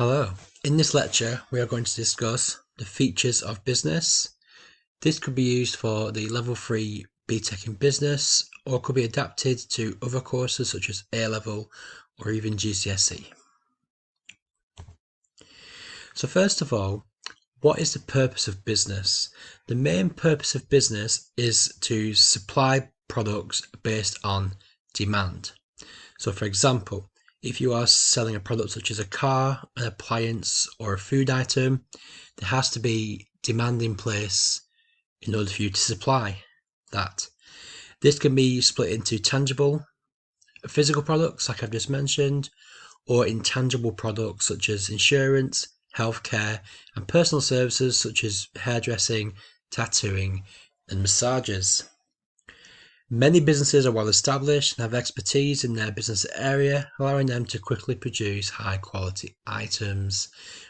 Hello. In this lecture, we are going to discuss the features of business. This could be used for the Level 3 BTEC in Business, or could be adapted to other courses such as A Level or even GCSE. So first of all, what is the purpose of business? The main purpose of business is to supply products based on demand. So for example, if you are selling a product such as a car, an appliance, or a food item, there has to be demand in place in order for you to supply that. This can be split into tangible, physical products, like I've just mentioned, or intangible products such as insurance, healthcare, and personal services such as hairdressing, tattooing, and massages. Many businesses are well established and have expertise in their business area, allowing them to quickly produce high quality items.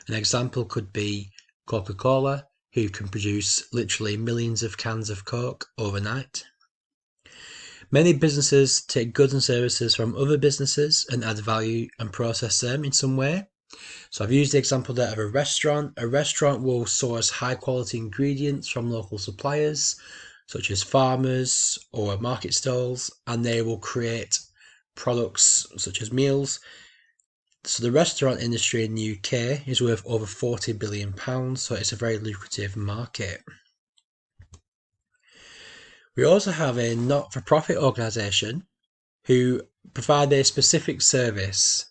An example could be Coca-Cola, who can produce literally millions of cans of Coke overnight. Many businesses take goods and services from other businesses and add value and process them in some way. So I've used the example there of a restaurant. A restaurant will source high quality ingredients from local suppliers, such as farmers or market stalls, and they will create products such as meals. So the restaurant industry in the UK is worth over £40 billion, so it's a very lucrative market. We also have a not-for-profit organisation who provide a specific service.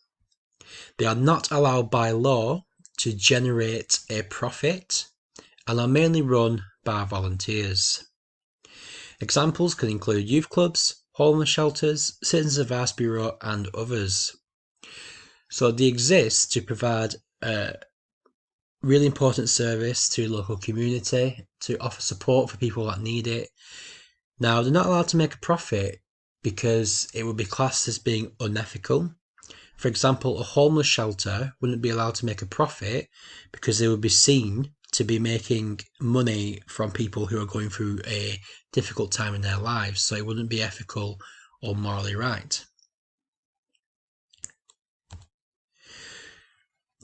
They are not allowed by law to generate a profit and are mainly run by volunteers. Examples can include youth clubs, homeless shelters, Citizens Advice Bureau, and others. So they exist to provide a really important service to the local community, to offer support for people that need it. Now, they're not allowed to make a profit because it would be classed as being unethical. For example, a homeless shelter wouldn't be allowed to make a profit because they would be seen to be making money from people who are going through a difficult time in their lives, so it wouldn't be ethical or morally right.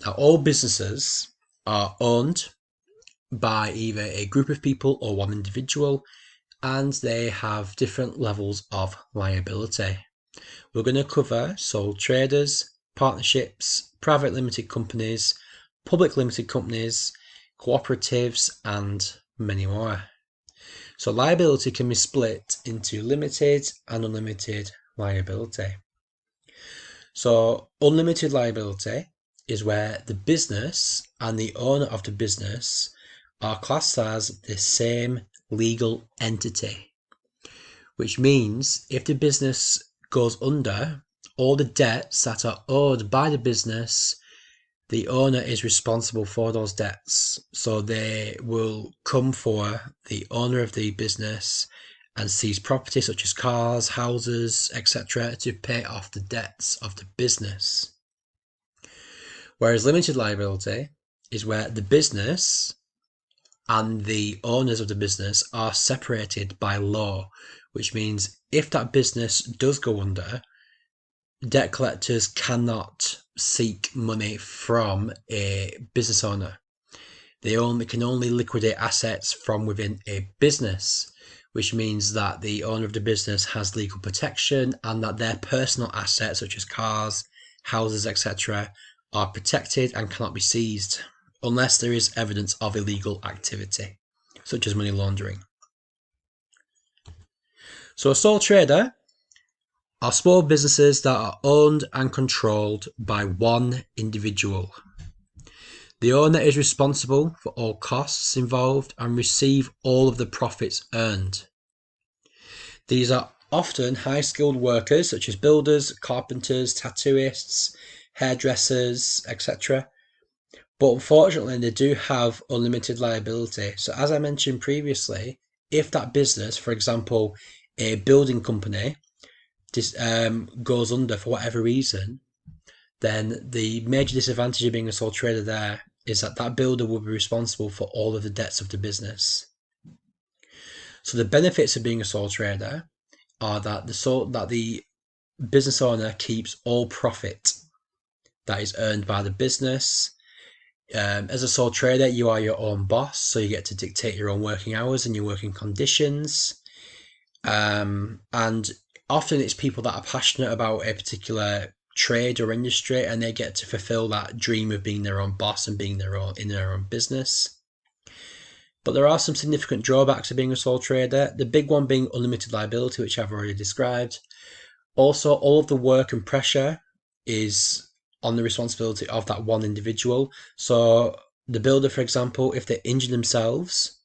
Now, all businesses are owned by either a group of people or one individual, and they have different levels of liability. We're going to cover sole traders, partnerships, private limited companies, public limited companies, cooperatives, and many more. So liability can be split into limited and unlimited liability. So unlimited liability is where the business and the owner of the business are classed as the same legal entity, which means if the business goes under, all the debts that are owed by the business, the owner is responsible for those debts. So they will come for the owner of the business and seize property such as cars, houses, etc. to pay off the debts of the business. Whereas limited liability is where the business and the owners of the business are separated by law, which means if that business does go under, debt collectors cannot seek money from a business owner. They can only liquidate assets from within a business, which means that the owner of the business has legal protection and that their personal assets, such as cars, houses, etc., are protected and cannot be seized unless there is evidence of illegal activity, such as money laundering. So a sole trader are small businesses that are owned and controlled by one individual. The owner is responsible for all costs involved and receive all of the profits earned. These are often high-skilled workers such as builders, carpenters, tattooists, hairdressers, etc. But unfortunately, they do have unlimited liability. So as I mentioned previously, if that business, for example, a building company, goes under for whatever reason, then the major disadvantage of being a sole trader there is that that builder will be responsible for all of the debts of the business. So the benefits of being a sole trader are that the business owner keeps all profit that is earned by the business, As a sole trader, you are your own boss, so you get to dictate your own working hours and your working conditions. And often it's people that are passionate about a particular trade or industry, and they get to fulfill that dream of being their own boss and being in their own business. But there are some significant drawbacks of being a sole trader. The big one being unlimited liability, which I've already described. Also, all of the work and pressure is on the responsibility of that one individual. So the builder, for example, if they injure themselves,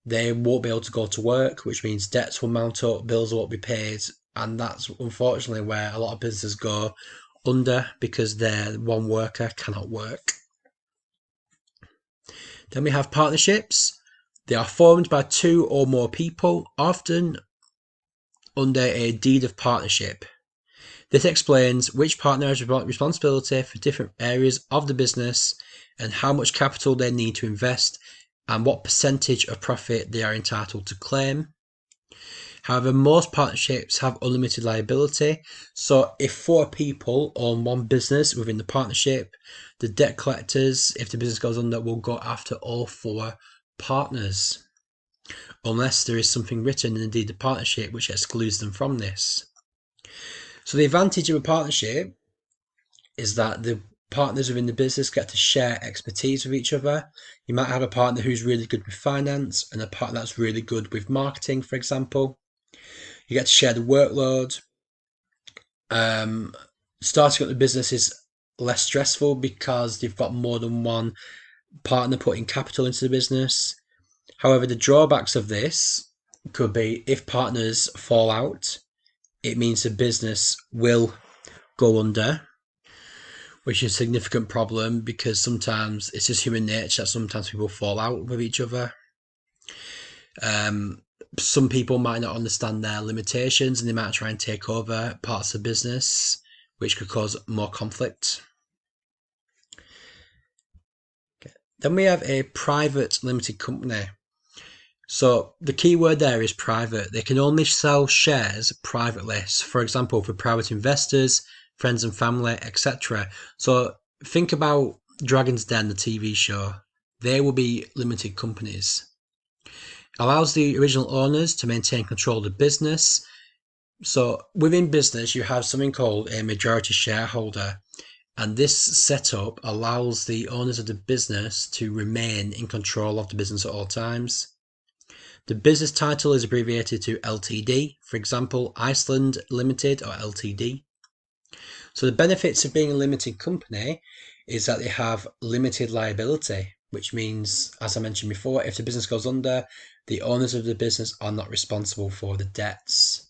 they won't be able to go to work, which means debts will mount up, bills won't be paid, and that's unfortunately where a lot of businesses go under because their one worker cannot work. Then we have partnerships. They are formed by two or more people, often under a deed of partnership. This explains which partner has responsibility for different areas of the business and how much capital they need to invest and what percentage of profit they are entitled to claim. However, most partnerships have unlimited liability. So if 4 people own one business within the partnership, the debt collectors, if the business goes under, will go after all 4 partners, unless there is something written in the deed of partnership which excludes them from this. So the advantage of a partnership is that the partners within the business get to share expertise with each other. You might have a partner who's really good with finance and a partner that's really good with marketing, for example. You get to share the workload. Starting up the business is less stressful because you've got more than one partner putting capital into the business. However, the drawbacks of this could be if partners fall out, it means the business will go under, which is a significant problem because sometimes it's just human nature that sometimes people fall out with each other. Some people might not understand their limitations and they might try and take over parts of the business, which could cause more conflict. Okay. Then we have a private limited company. So the key word there is private. They can only sell shares privately. So for example, for private investors, friends and family, etc. So think about Dragon's Den, the TV show. They will be limited companies. Allows the original owners to maintain control of the business. So within business, you have something called a majority shareholder. And this setup allows the owners of the business to remain in control of the business at all times. The business title is abbreviated to Ltd, for example, Iceland Limited or Ltd. So the benefits of being a limited company is that they have limited liability, which means, as I mentioned before, if the business goes under, the owners of the business are not responsible for the debts.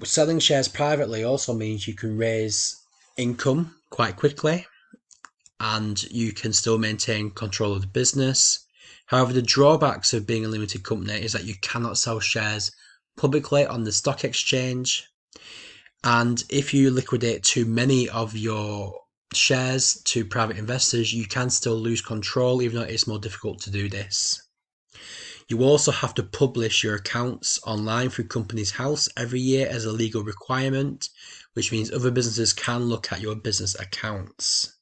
Selling shares privately also means you can raise income quite quickly and you can still maintain control of the business. However, the drawbacks of being a limited company is that you cannot sell shares publicly on the stock exchange. And if you liquidate too many of your shares to private investors, you can still lose control, even though it's more difficult to do this. You also have to publish your accounts online through Companies House every year as a legal requirement, which means other businesses can look at your business accounts.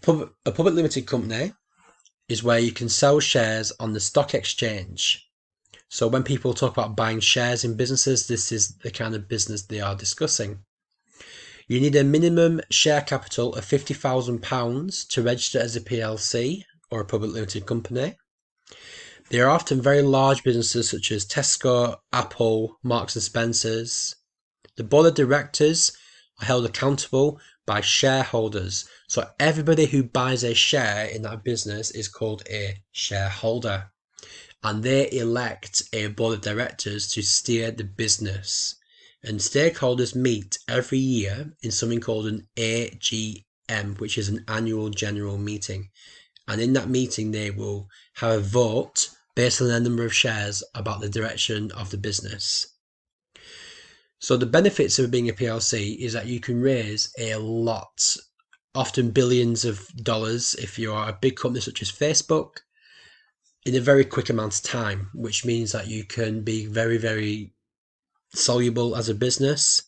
A public limited company is where you can sell shares on the stock exchange. So when people talk about buying shares in businesses, this is the kind of business they are discussing. You need a minimum share capital of £50,000 to register as a PLC or a public limited company. They are often very large businesses such as Tesco, Apple, Marks and Spencer's. The board of directors are held accountable by shareholders. So everybody who buys a share in that business is called a shareholder. And they elect a board of directors to steer the business. And stakeholders meet every year in something called an AGM, which is an annual general meeting. And in that meeting, they will have a vote based on the number of shares about the direction of the business. So the benefits of being a PLC is that you can raise a lot, often billions of dollars if you are a big company such as Facebook, in a very quick amount of time, which means that you can be very, very soluble as a business.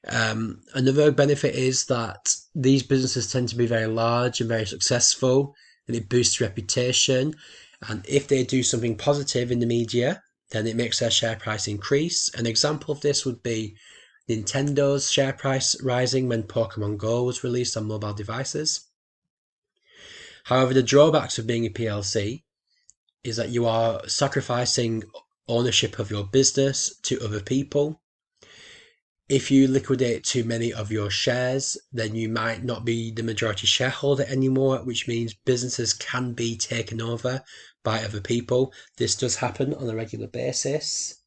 Another benefit is that these businesses tend to be very large and very successful, and it boosts reputation. And if they do something positive in the media, then it makes their share price increase. An example of this would be Nintendo's share price rising when Pokemon Go was released on mobile devices. However, the drawbacks of being a PLC is that you are sacrificing ownership of your business to other people. If you liquidate too many of your shares, then you might not be the majority shareholder anymore, which means businesses can be taken over by other people. This does happen on a regular basis.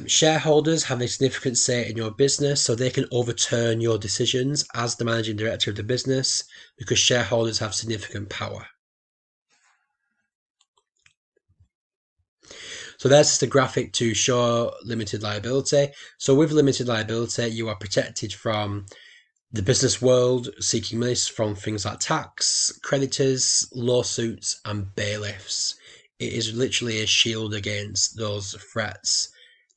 Shareholders have a significant say in your business, so they can overturn your decisions as the managing director of the business because shareholders have significant power. So there's just a graphic to show limited liability. So with limited liability, you are protected from the business world seeking money from things like tax, creditors, lawsuits, and bailiffs. It is literally a shield against those threats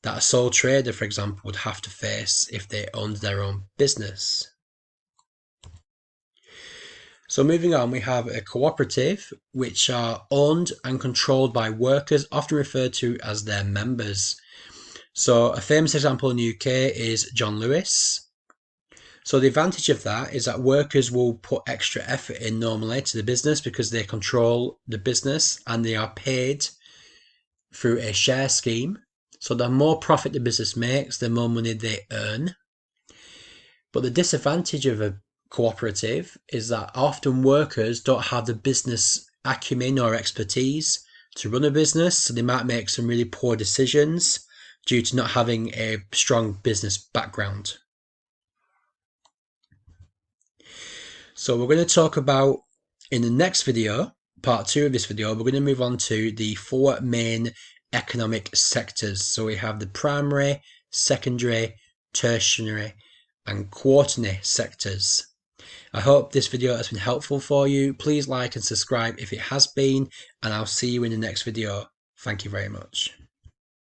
that a sole trader, for example, would have to face if they owned their own business. So moving on, we have a cooperative, which are owned and controlled by workers, often referred to as their members. So a famous example in the UK is John Lewis. So the advantage of that is that workers will put extra effort in normally to the business because they control the business and they are paid through a share scheme. So the more profit the business makes, the more money they earn. But the disadvantage of a cooperative is that often workers don't have the business acumen or expertise to run a business, so they might make some really poor decisions due to not having a strong business background. So we're going to talk about, in the next video, part 2 of this video, we're going to move on to the 4 main economic sectors. So we have the primary, secondary, tertiary, and quaternary sectors. I hope this video has been helpful for you. Please like and subscribe if it has been, and I'll see you in the next video. Thank you very much.